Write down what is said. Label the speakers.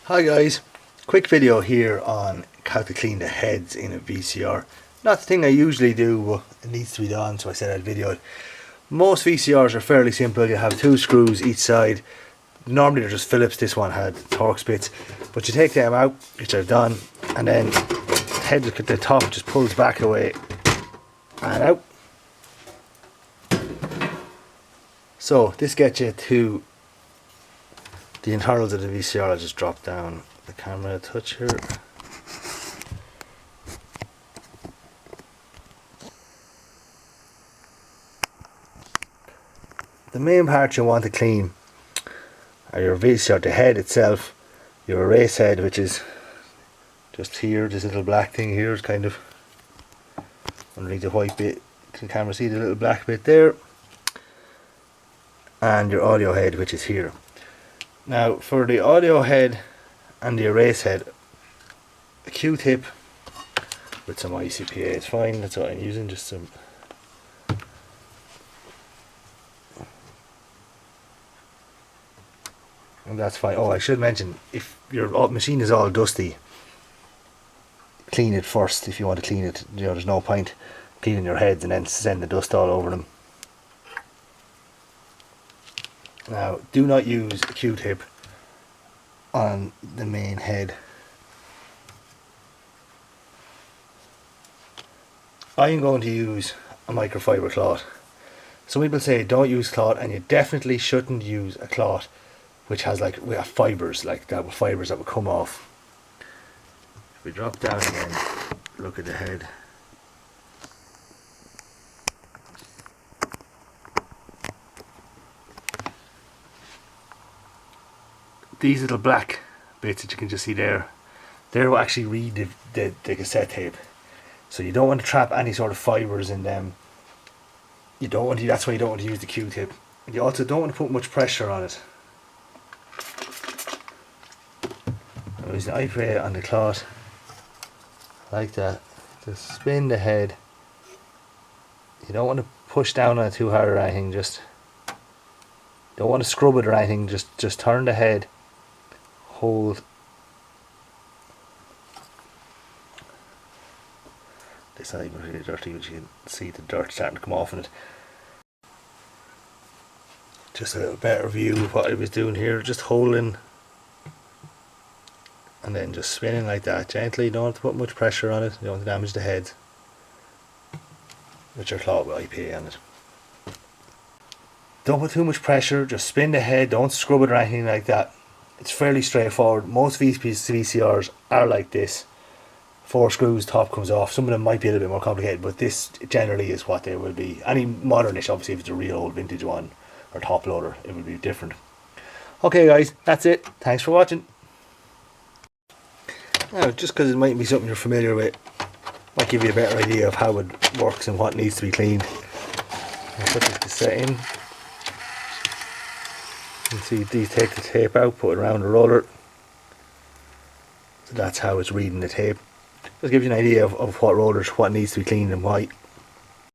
Speaker 1: Hi guys, quick video here on how to clean the heads in a VCR. Not the thing I usually do, but it needs to be done, so I said I'd video it. Most VCRs are fairly simple. You have two screws each side. Normally they're just Phillips. This one had Torx bits, but you take them out, which I've done, and then the head at the top just pulls back away and out. So this gets you to the internals of the VCR. I'll just drop down the camera a touch here. The main part you want to clean are your VCR, the head itself, your erase head, which is just here. This little black thing here is kind of underneath the white bit. Can the camera see the little black bit there? And your audio head, which is here. Now for the audio head and the erase head, a Q-tip with some ICPA is fine. That's what I'm using, just some. And that's fine. Oh, I should mention, if your machine is all dusty, clean it first if you want to clean it. You know, there's no point cleaning your heads and then send the dust all over them. Now, do not use a Q-tip on the main head. I'm going to use a microfiber cloth. Some people say don't use cloth, and you definitely shouldn't use a cloth which has we have fibres like that, with fibres that will come off. If we drop down again, look at the head. These little black bits that you can just see there, they will actually read the cassette tape. So you don't want to trap any sort of fibres in them. You don't want to. That's why you don't want to use the Q-tip. You also don't want to put much pressure on it. I use the IPA on the cloth like that. Just spin the head. You don't want to push down on it too hard or anything. Just don't want to scrub it or anything. Just turn the head. Hold this side was really dirty, which you can see the dirt starting to come off in it. Just a little better view of what I was doing here, just holding and then just spinning like that gently. You don't have to put much pressure on it, you don't want to damage the head with your cloth with IPA on it. Don't put too much pressure, just spin the head, don't scrub it or anything like that. It's fairly straightforward. Most VCRs are like this. 4 screws, top comes off. Some of them might be a little bit more complicated, but this generally is what they will be. Any modernish, obviously, if it's a real old vintage one or top loader, it will be different. Okay guys, that's it. Thanks for watching. Now, just because it might be something you're familiar with, might give you a better idea of how it works and what needs to be cleaned. I'll put this cassette in. You can see these take the tape out, put it around the roller. So that's how it's reading the tape. Just gives you an idea of what rollers, what needs to be cleaned and why.